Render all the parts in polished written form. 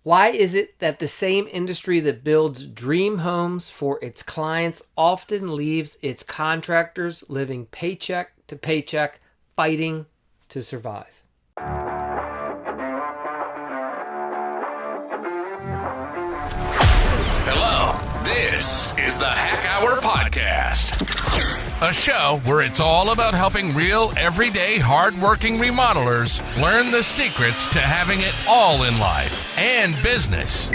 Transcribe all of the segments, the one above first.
Why is it that the same industry that builds dream homes for its clients often leaves its contractors living paycheck to paycheck, fighting to survive? Hello, this is the Hack Hour Podcast, a show where it's all about helping real, everyday, hardworking remodelers learn the secrets to having it all in life and business.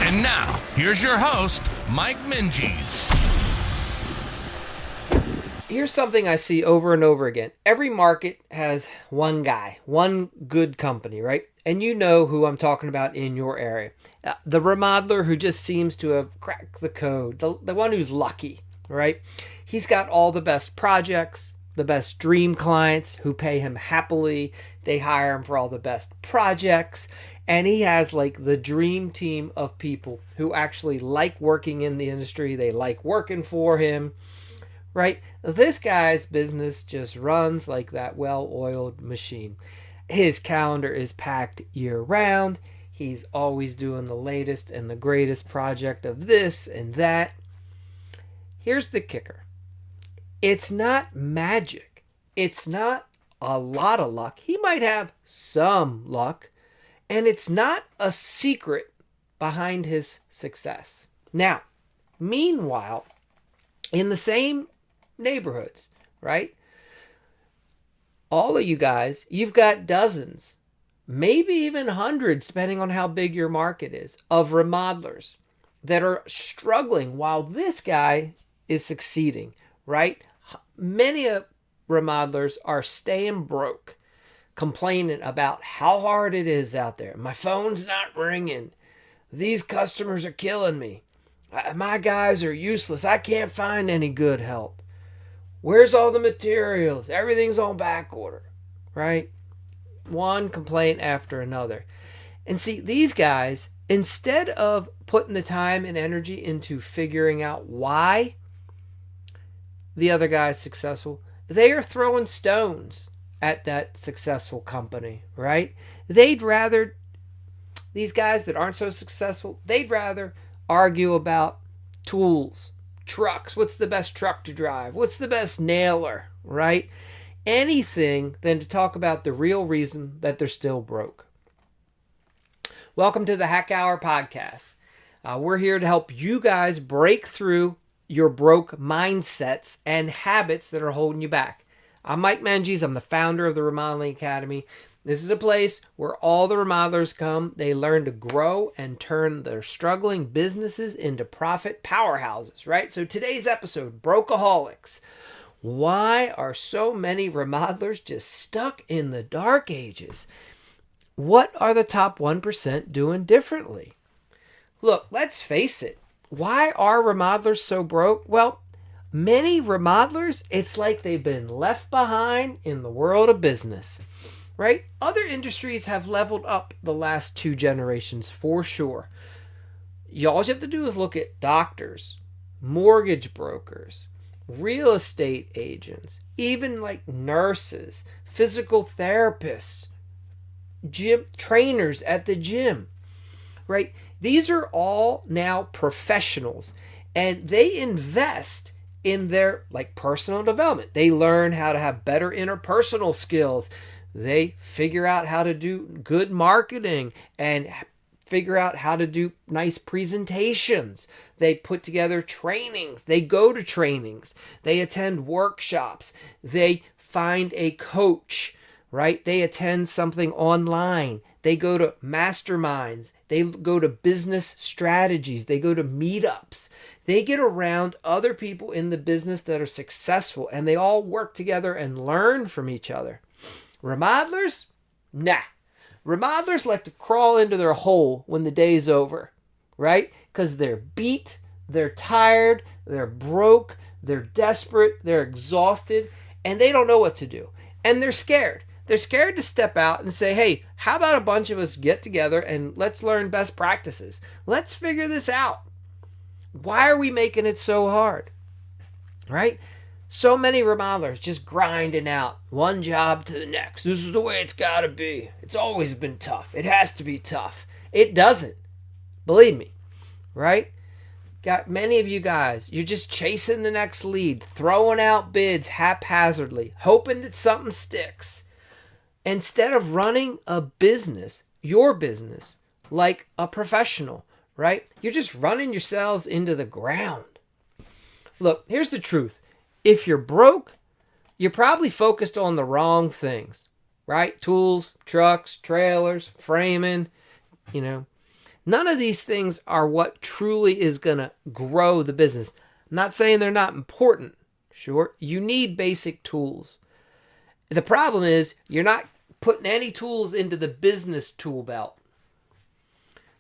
And now, here's your host, Mike Menges. Here's something I see over and over again. Every market has one guy, one good company, right? And you know who I'm talking about in your area. The remodeler who just seems to have cracked the code. The one who's lucky, right? He's got all the best projects, the best dream clients who pay him happily. They hire him for all the best projects. And he has like the dream team of people who actually like working in the industry. They like working for him. Right? This guy's business just runs like that well-oiled machine. His calendar is packed year-round. He's always doing the latest and the greatest project of this and that. Here's the kicker. It's not magic. It's not a lot of luck. He might have some luck. And it's not a secret behind his success. Now, meanwhile, in the same neighborhoods, right? All of you guys, you've got dozens, maybe even hundreds, depending on how big your market is, of remodelers that are struggling while this guy is succeeding, right? Many remodelers are staying broke, complaining about how hard it is out there. My phone's not ringing. These customers are killing me. My guys are useless. I can't find any good help. Where's all the materials? Everything's on back order, right? One complaint after another. And see, these guys, instead of putting the time and energy into figuring out why the other guy's successful, they are throwing stones at that successful company, right? These guys that aren't so successful, they'd rather argue about tools, trucks. What's the best truck to drive? What's the best nailer, right? Anything than to talk about the real reason that they're still broke. Welcome to the Hack Hour Podcast. We're here to help you guys break through your broke mindsets and habits that are holding you back. I'm Mike Menges. I'm the founder of the Remodeling Academy. This is a place where all the remodelers come. They learn to grow and turn their struggling businesses into profit powerhouses, right? So today's episode, Broke-Aholics. Why are so many remodelers just stuck in the dark ages? What are the top 1% doing differently? Look, let's face it. Why are remodelers so broke? Well, many remodelers, it's like they've been left behind in the world of business. Right? Other industries have leveled up the last 2 generations for sure. All you have to do is look at doctors, mortgage brokers, real estate agents, even like nurses, physical therapists, gym trainers at the gym. Right? These are all now professionals, and they invest in their like personal development. They learn how to have better interpersonal skills. They figure out how to do good marketing and figure out how to do nice presentations. They put together trainings. They go to trainings. They attend workshops. They find a coach, right? They attend something online. They go to masterminds. They go to business strategies. They go to meetups. They get around other people in the business that are successful, and they all work together and learn from each other. Remodelers? Nah. Remodelers like to crawl into their hole when the day's over, right? Because they're beat, they're tired, they're broke, they're desperate, they're exhausted, and they don't know what to do. And they're scared. They're scared to step out and say, hey, how about a bunch of us get together and let's learn best practices? Let's figure this out. Why are we making it so hard? Right? So many remodelers just grinding out one job to the next. This is the way it's got to be. It's always been tough. It has to be tough. It doesn't. Believe me, right? Got many of you guys, you're just chasing the next lead, throwing out bids haphazardly, hoping that something sticks. Instead of running a business, your business, like a professional, right? You're just running yourselves into the ground. Look, here's the truth. If you're broke, you're probably focused on the wrong things, right? Tools, trucks, trailers, framing, None of these things are what truly is going to grow the business. I'm not saying they're not important. Sure, you need basic tools. The problem is you're not putting any tools into the business tool belt.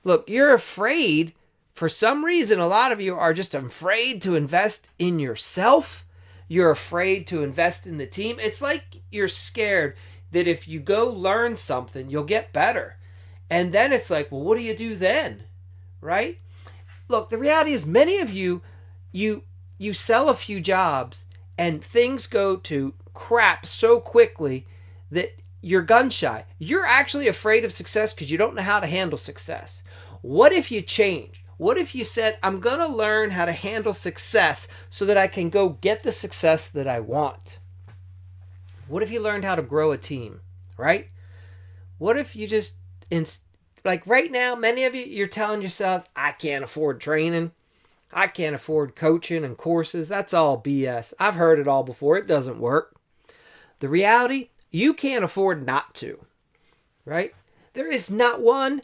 Look, you're afraid. For some reason, a lot of you are just afraid to invest in yourself. You're afraid to invest in the team. It's like you're scared that if you go learn something, you'll get better. And then it's like, well, what do you do then? Right? Look, the reality is many of you sell a few jobs and things go to crap so quickly that you're gun shy. You're actually afraid of success because you don't know how to handle success. What if you changed? What if you said, I'm going to learn how to handle success so that I can go get the success that I want? What if you learned how to grow a team, right? What if you just, like right now, many of you, you're telling yourselves, I can't afford training. I can't afford coaching and courses. That's all BS. I've heard it all before. It doesn't work. The reality, you can't afford not to, right? There is not one.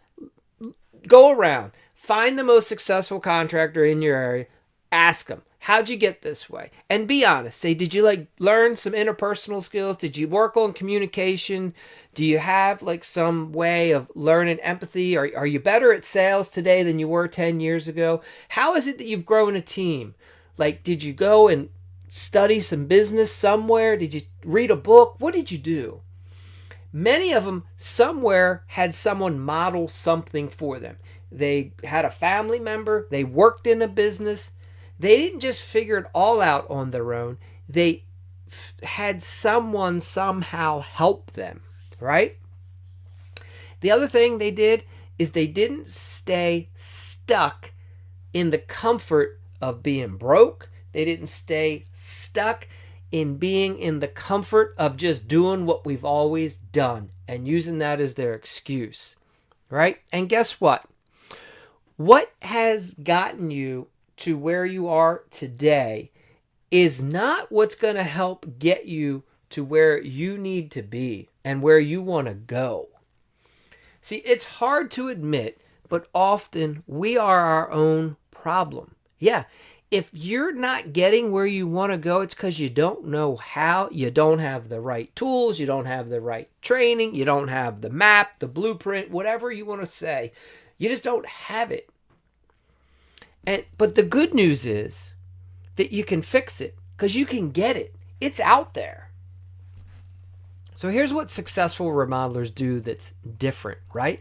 Go around. Find the most successful contractor in your area. Ask them, how'd you get this way? And be honest. Say, did you learn some interpersonal skills? Did you work on communication? Do you have some way of learning empathy? Are you better at sales today than you were 10 years ago? How is it that you've grown a team? Did you go and study some business somewhere? Did you read a book? What did you do? Many of them somewhere had someone model something for them. They had a family member. They worked in a business. They didn't just figure it all out on their own. They had someone somehow help them, right? The other thing they did is they didn't stay stuck in the comfort of being broke. They didn't stay stuck in being in the comfort of just doing what we've always done and using that as their excuse, right? And guess what? What has gotten you to where you are today is not what's going to help get you to where you need to be and where you want to go. See, it's hard to admit, but often we are our own problem. Yeah, if you're not getting where you want to go, it's because you don't know how, you don't have the right tools, you don't have the right training, you don't have the map, the blueprint, whatever you want to say. You just don't have it. But the good news is that you can fix it because you can get it. It's out there. So here's what successful remodelers do that's different, right?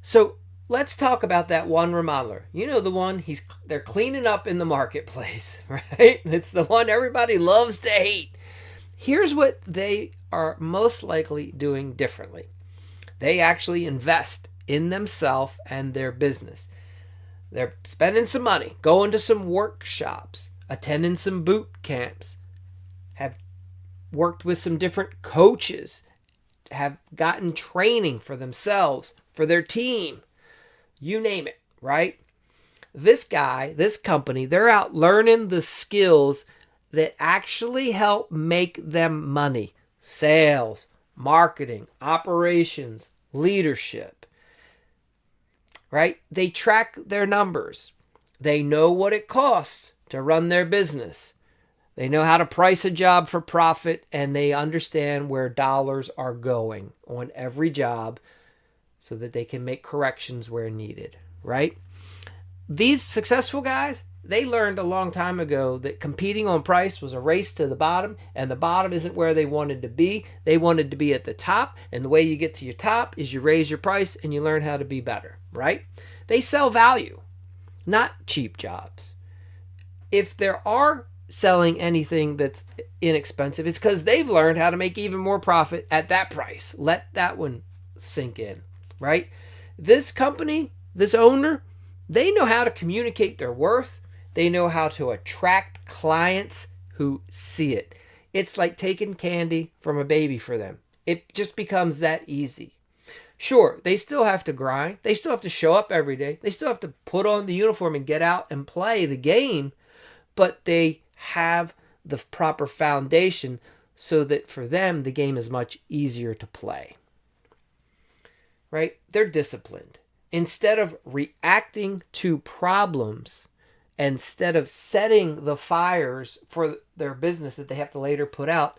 So let's talk about that one remodeler. You know the one they're cleaning up in the marketplace, right? It's the one everybody loves to hate. Here's what they are most likely doing differently. They actually invest in themselves and their business. They're spending some money, going to some workshops, attending some boot camps, have worked with some different coaches, have gotten training for themselves, for their team, you name it, right? This guy, this company, they're out learning the skills that actually help make them money. Sales, marketing, operations, leadership. Right? They track their numbers. They know what it costs to run their business. They know how to price a job for profit, and they understand where dollars are going on every job so that they can make corrections where needed, right? These successful guys, they learned a long time ago that competing on price was a race to the bottom, and the bottom isn't where they wanted to be. They wanted to be at the top, and the way you get to your top is you raise your price and you learn how to be better, right? They sell value, not cheap jobs. If there are selling anything that's inexpensive, it's because they've learned how to make even more profit at that price. Let that one sink in, right? This company, this owner, they know how to communicate their worth. They know how to attract clients who see it. It's like taking candy from a baby for them. It just becomes that easy. Sure, they still have to grind. They still have to show up every day. They still have to put on the uniform and get out and play the game. But they have the proper foundation so that for them, the game is much easier to play. Right? They're disciplined. Instead of reacting to problems, instead of setting the fires for their business that they have to later put out,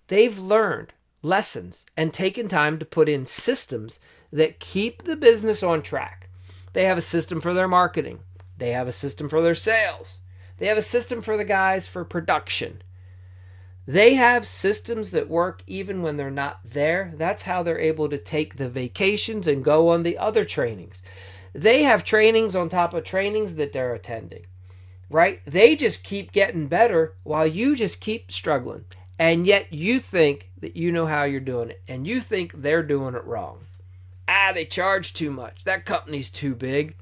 they've learned lessons and taken time to put in systems that keep the business on track. They have a system for their marketing. They have a system for their sales. They have a system for the guys for production. They have systems that work even when they're not there. That's how they're able to take the vacations and go on the other trainings. They have trainings on top of trainings that they're attending, right? They just keep getting better while you just keep struggling. And yet you think that you know how you're doing it, and you think they're doing it wrong. They charge too much. That company's too big.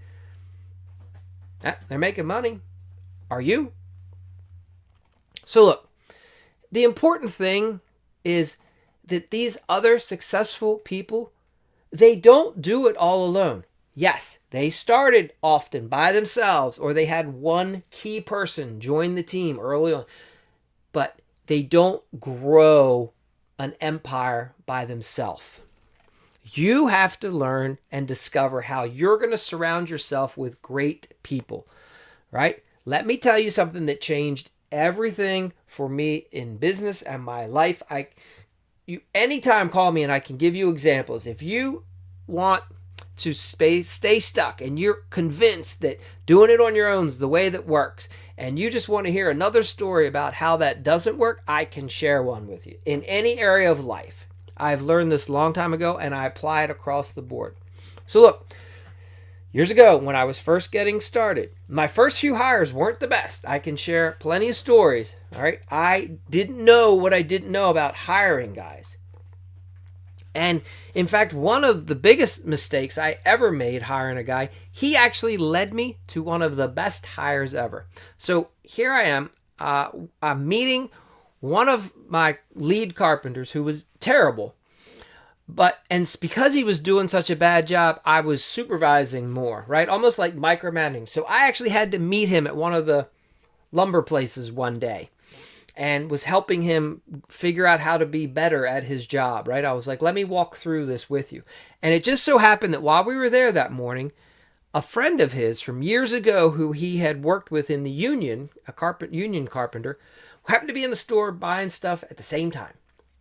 They're making money. Are you? So look, the important thing is that these other successful people, they don't do it all alone. Yes, they started often by themselves, or they had one key person join the team early on, but they don't grow an empire by themselves. You have to learn and discover how you're going to surround yourself with great people, right? Let me tell you something that changed everything for me in business and my life. You anytime call me and I can give you examples. If you want to stay stuck and you're convinced that doing it on your own is the way that works, and you just want to hear another story about how that doesn't work, I can share one with you. In any area of life, I've learned this a long time ago and I apply it across the board. So look, years ago when I was first getting started, my first few hires weren't the best. I can share plenty of stories. All right. I didn't know what I didn't know about hiring guys. And in fact, one of the biggest mistakes I ever made hiring a guy, he actually led me to one of the best hires ever. So here I am, I'm meeting one of my lead carpenters who was terrible. And because he was doing such a bad job, I was supervising more, right? Almost like micromanaging. So I actually had to meet him at one of the lumber places one day and was helping him figure out how to be better at his job, right? I was like, let me walk through this with you. And it just so happened that while we were there that morning, a friend of his from years ago who he had worked with in the union, union carpenter, happened to be in the store buying stuff at the same time.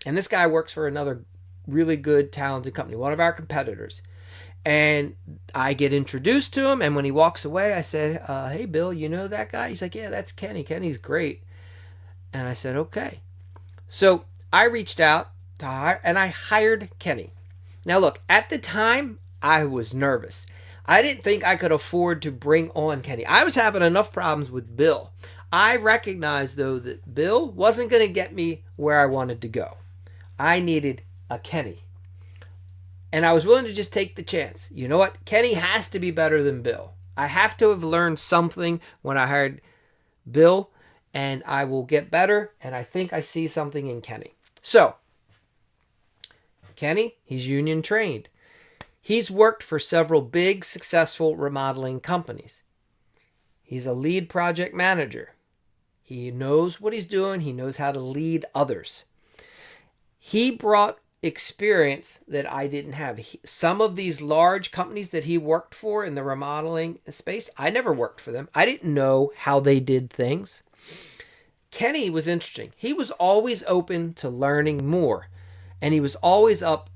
And this guy works for another really good, talented company, one of our competitors. And I get introduced to him, and when he walks away, I said, hey, Bill, you know that guy? He's like, yeah, that's Kenny. Kenny's great. And I said, okay. So I reached out to hire, and I hired Kenny. Now, look, at the time, I was nervous. I didn't think I could afford to bring on Kenny. I was having enough problems with Bill. I recognized, though, that Bill wasn't going to get me where I wanted to go. I needed a Kenny. And I was willing to just take the chance. You know what? Kenny has to be better than Bill. I have to have learned something when I hired Bill, and I will get better, and I think I see something in Kenny. So, Kenny, he's union trained. He's worked for several big, successful remodeling companies. He's a lead project manager. He knows what he's doing. He knows how to lead others. He brought experience that I didn't have. Some of these large companies that he worked for in the remodeling space, I never worked for them. I didn't know how they did things. Kenny was interesting. He was always open to learning more, and he was always up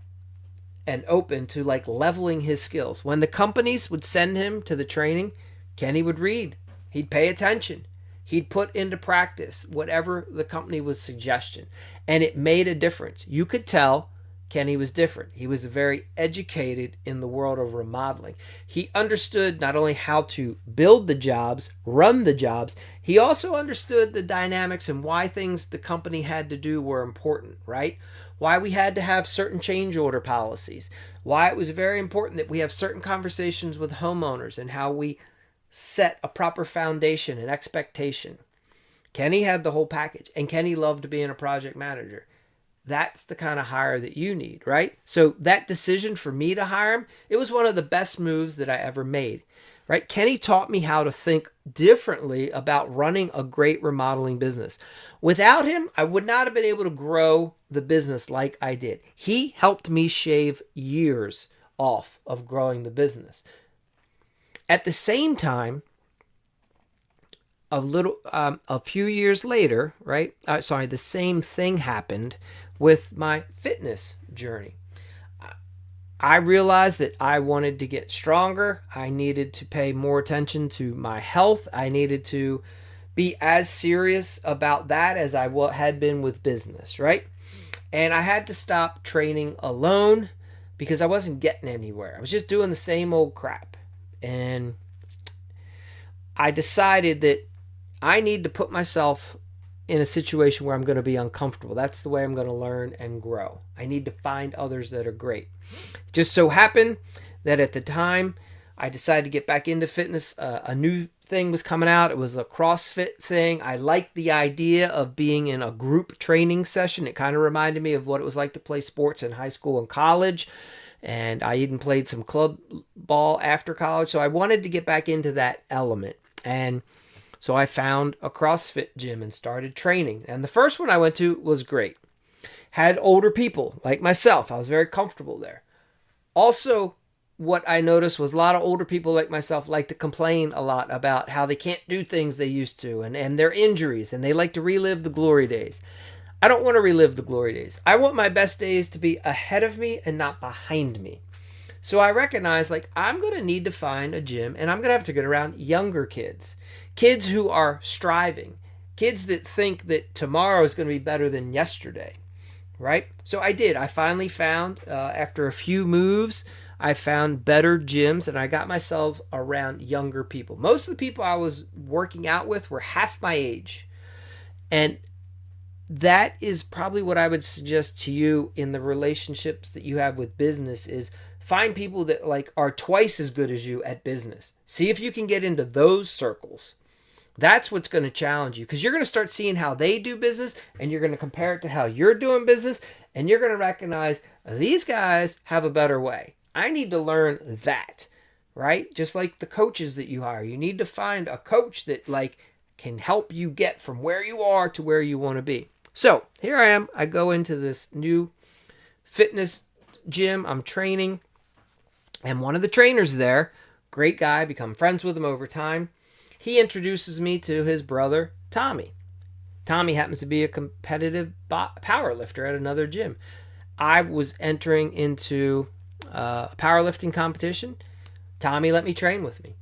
and open to like leveling his skills. When the companies would send him to the training, Kenny would read. He'd pay attention. He'd put into practice whatever the company was suggestion, and it made a difference. You could tell Kenny was different. He was very educated in the world of remodeling. He understood not only how to build the jobs, run the jobs, he also understood the dynamics and why things the company had to do were important, right? why we had to have certain change order policies, why it was very important that we have certain conversations with homeowners and how we set a proper foundation and expectation. Kenny had the whole package, and Kenny loved being a project manager. That's the kind of hire that you need, right? So that decision for me to hire him, it was one of the best moves that I ever made, right? Kenny taught me how to think differently about running a great remodeling business. Without him, I would not have been able to grow the business like I did. He helped me shave years off of growing the business. At the same time, a few years later, right? The same thing happened with my fitness journey. I realized that I wanted to get stronger. I needed to pay more attention to my health. I needed to be as serious about that as I had been with business, right? And I had to stop training alone because I wasn't getting anywhere. I was just doing the same old crap. And I decided that I need to put myself in a situation where I'm going to be uncomfortable. That's the way I'm going to learn and grow. I need to find others that are great. Just so happened that at the time I decided to get back into fitness. A new thing was coming out. It was a CrossFit thing. I liked the idea of being in a group training session. It kind of reminded me of what it was like to play sports in high school and college. And I even played some club ball after college. So I wanted to get back into that element. And so I found a CrossFit gym and started training. And the first one I went to was great. Had older people like myself. I was very comfortable there. Also, what I noticed was a lot of older people like myself like to complain a lot about how they can't do things they used to and their injuries, and they like to relive the glory days. I don't want to relive the glory days. I want my best days to be ahead of me and not behind me. So I recognize I'm going to need to find a gym, and I'm going to have to get around younger kids. Kids who are striving. Kids that think that tomorrow is going to be better than yesterday. Right? So I did. I finally found, after a few moves, I found better gyms, and I got myself around younger people. Most of the people I was working out with were half my age. And that is probably what I would suggest to you in the relationships that you have with business is find people that are twice as good as you at business. See if you can get into those circles. That's what's going to challenge you, because you're going to start seeing how they do business, and you're going to compare it to how you're doing business, and you're going to recognize these guys have a better way. I need to learn that, right? Just like the coaches that you hire. You need to find a coach that can help you get from where you are to where you want to be. So here I am. I go into this new fitness gym. I'm training, and one of the trainers there, great guy, become friends with him over time. He introduces me to his brother, Tommy. Tommy happens to be a competitive power lifter at another gym. I was entering into a powerlifting competition. Tommy let me train with me.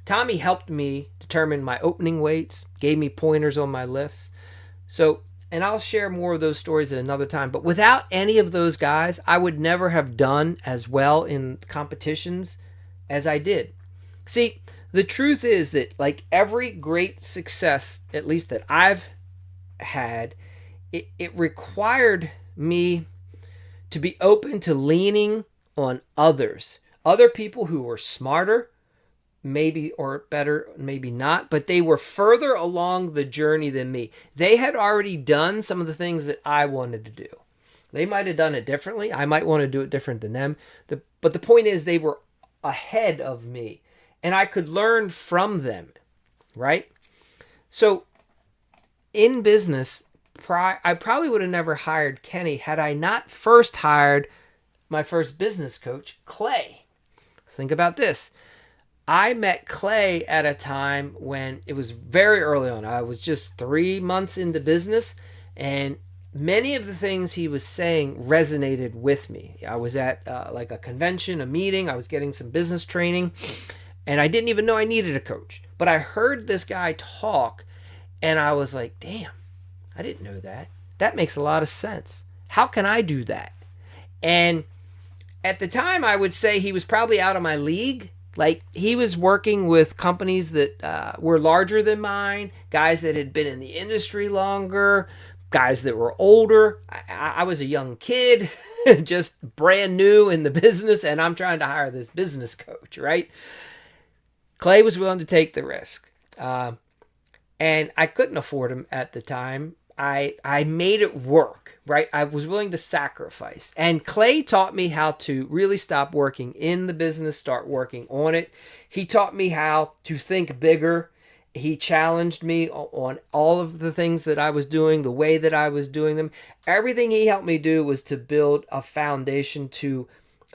Tommy helped me determine my opening weights, gave me pointers on my lifts. So, and I'll share more of those stories at another time. But without any of those guys, I would never have done as well in competitions as I did. See, the truth is that every great success, at least that I've had, it required me to be open to leaning on others. Other people who were smarter, maybe, or better, maybe not, but they were further along the journey than me. They had already done some of the things that I wanted to do. They might have done it differently. I might want to do it different than them. But the point is they were ahead of me. And I could learn from them, right? So in business, I probably would have never hired Kenny had I not first hired my first business coach, Clay. Think about this. I met Clay at a time when it was very early on. I was just 3 months into business, and many of the things he was saying resonated with me. I was at a convention, a meeting. I was getting some business training. And I didn't even know I needed a coach. But I heard this guy talk, and I was like, damn, I didn't know that. That makes a lot of sense. How can I do that? And at the time, I would say he was probably out of my league. He was working with companies that were larger than mine, guys that had been in the industry longer. guys that were older. I was a young kid, just brand new in the business, and I'm trying to hire this business coach, right? Clay was willing to take the risk. And I couldn't afford him at the time. I made it work, right? I was willing to sacrifice. And Clay taught me how to really stop working in the business, start working on it. He taught me how to think bigger. He challenged me on all of the things that I was doing, the way that I was doing them. Everything he helped me do was to build a foundation to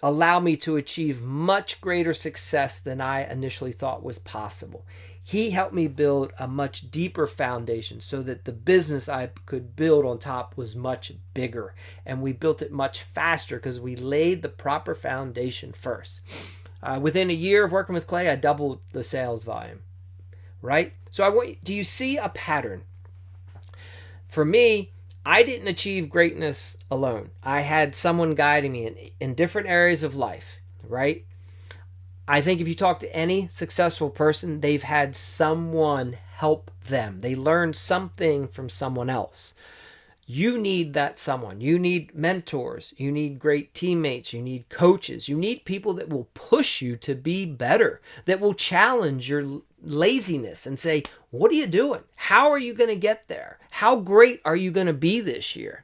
allow me to achieve much greater success than I initially thought was possible. He helped me build a much deeper foundation so that the business I could build on top was much bigger. And we built it much faster because we laid the proper foundation first. Within a year of working with Clay, I doubled the sales volume, right? So do you see a pattern? For me, I didn't achieve greatness alone. I had someone guiding me in different areas of life, right? I think if you talk to any successful person, they've had someone help them. They learned something from someone else. You need that someone. You need mentors. You need great teammates. You need coaches. You need people that will push you to be better, that will challenge your laziness and say, what are you doing? How are you going to get there? How great are you going to be this year?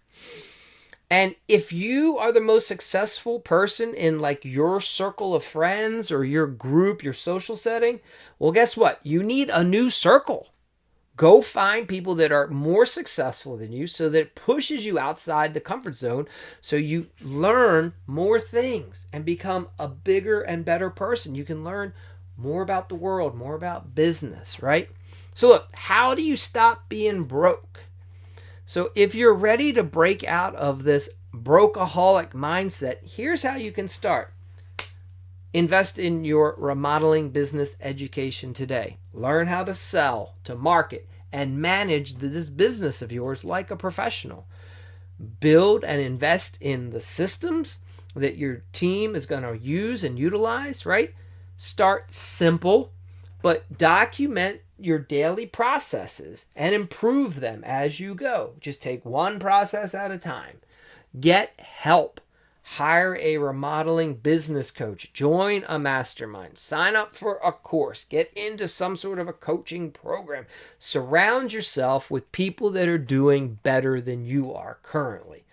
And if you are the most successful person in like your circle of friends or your group, your social setting, well, guess what? You need a new circle. Go find people that are more successful than you so that it pushes you outside the comfort zone so you learn more things and become a bigger and better person. You can learn more about the world, more about business, right? So look, how do you stop being broke? So if you're ready to break out of this broke-aholic mindset, here's how you can start. Invest in your remodeling business education today. Learn how to sell, to market, and manage this business of yours like a professional. Build and invest in the systems that your team is going to use and utilize, right? Start simple, but document your daily processes and improve them as you go. Just take one process at a time. Get help. Hire a remodeling business coach. Join a mastermind. Sign up for a course. Get into some sort of a coaching program. Surround yourself with people that are doing better than you are currently.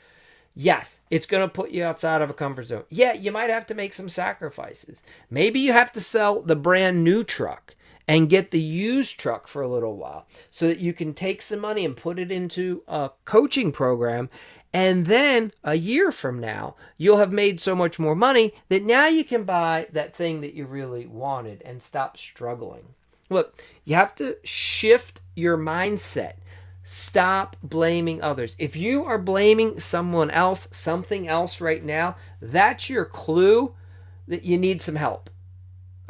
Yes, it's going to put you outside of a comfort zone. Yeah, you might have to make some sacrifices. Maybe you have to sell the brand new truck and get the used truck for a little while so that you can take some money and put it into a coaching program. And then a year from now, you'll have made so much more money that now you can buy that thing that you really wanted and stop struggling. Look, you have to shift your mindset. Stop blaming others. If you are blaming someone else, something else right now, that's your clue that you need some help.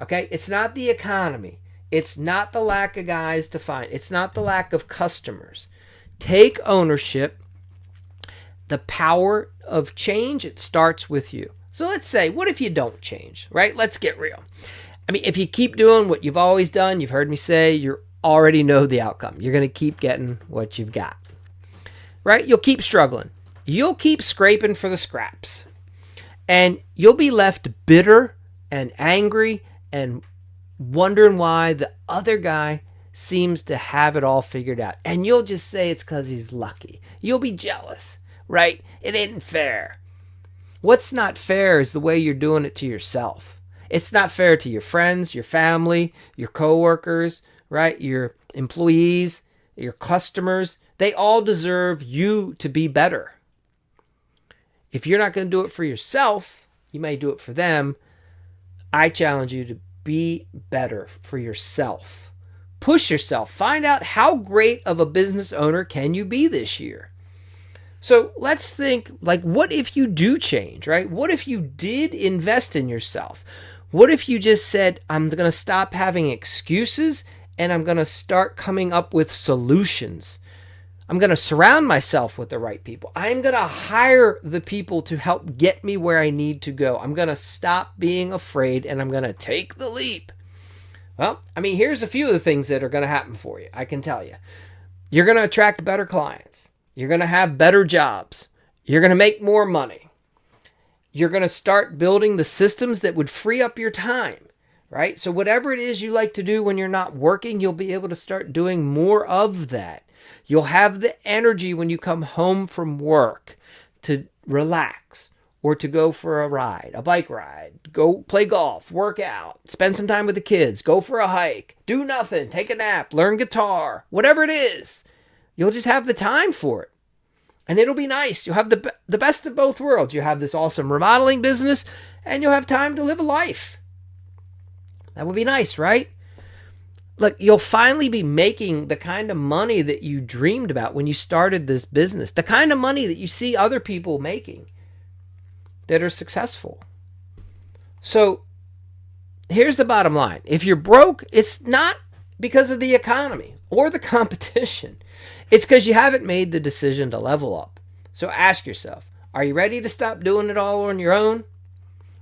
Okay? It's not the economy. It's not the lack of guys to find. It's not the lack of customers. Take ownership. The power of change, it starts with you. So let's say, what if you don't change, right? Let's get real. I mean, if you keep doing what you've always done, you've heard me say, you already know the outcome. You're going to keep getting what you've got, right? You'll keep struggling. You'll keep scraping for the scraps. And you'll be left bitter and angry and wondering why the other guy seems to have it all figured out. And you'll just say it's because he's lucky. You'll be jealous, right? It isn't fair. What's not fair is the way you're doing it to yourself. It's not fair to your friends, your family, your coworkers, right? Your employees, your customers. They all deserve you to be better. If you're not going to do it for yourself, you may do it for them. I challenge you to be better for yourself. Push yourself. Find out how great of a business owner can you be this year. So let's think, like, what if you do change, right? What if you did invest in yourself? What if you just said, I'm going to stop having excuses and I'm going to start coming up with solutions. I'm going to surround myself with the right people. I'm going to hire the people to help get me where I need to go. I'm going to stop being afraid and I'm going to take the leap. Well, I mean, here's a few of the things that are going to happen for you. I can tell you. You're going to attract better clients. You're going to have better jobs. You're going to make more money. You're going to start building the systems that would free up your time, right? So whatever it is you like to do when you're not working, you'll be able to start doing more of that. You'll have the energy when you come home from work to relax or to go for a ride, a bike ride, go play golf, work out, spend some time with the kids, go for a hike, do nothing, take a nap, learn guitar, whatever it is. You'll just have the time for it. And it'll be nice. You'll have the best of both worlds. You have this awesome remodeling business and you'll have time to live a life. That would be nice, right? Look, you'll finally be making the kind of money that you dreamed about when you started this business. The kind of money that you see other people making that are successful. So here's the bottom line. If you're broke, it's not because of the economy or the competition. It's because you haven't made the decision to level up. So ask yourself, are you ready to stop doing it all on your own?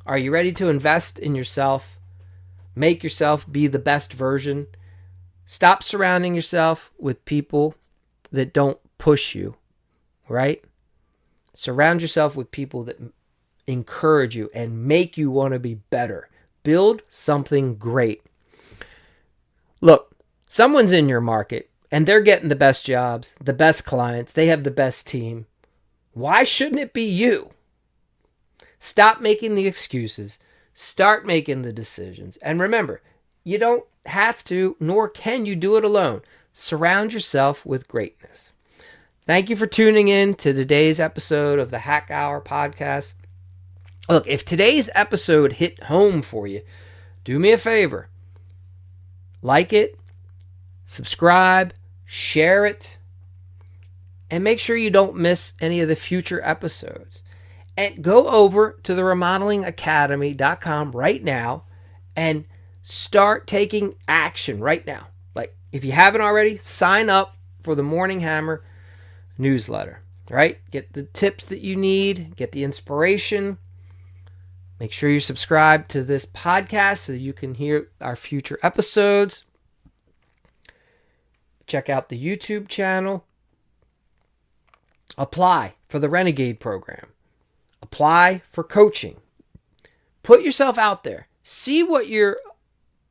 Are you ready to invest in yourself? Make yourself be the best version. Stop surrounding yourself with people that don't push you, right? Surround yourself with people that encourage you and make you want to be better. Build something great. Look, someone's in your market and they're getting the best jobs, the best clients, they have the best team. Why shouldn't it be you? Stop making the excuses. Start making the decisions. And remember, you don't have to, nor can you do it alone. Surround yourself with greatness. Thank you for tuning in to today's episode of the Hack Hour podcast. Look, if today's episode hit home for you, do me a favor. Like it, subscribe, share it, and make sure you don't miss any of the future episodes. And go over to the remodelingacademy.com right now and start taking action right now. Like, if you haven't already, sign up for the Morning Hammer newsletter, right? Get the tips that you need, get the inspiration. Make sure you subscribe to this podcast so you can hear our future episodes. Check out the YouTube channel. Apply for the Renegade program. Apply for coaching. Put yourself out there. See what you're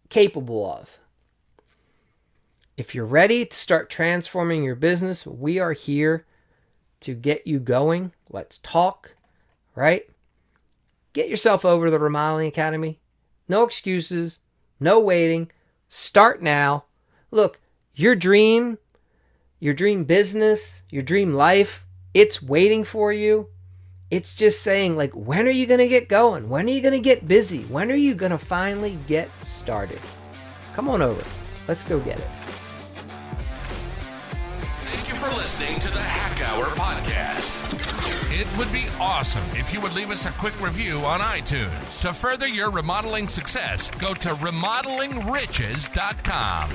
capable of. If you're ready to start transforming your business, we are here to get you going. Let's talk, right? Get yourself over to the Remodeling Academy. No excuses, no waiting. Start now. Look, your dream business, your dream life, it's waiting for you. It's just saying, like, when are you going to get going? When are you going to get busy? When are you going to finally get started? Come on over. Let's go get it. Thank you for listening to the Hack Hour podcast. It would be awesome if you would leave us a quick review on iTunes. To further your remodeling success, go to remodelingriches.com.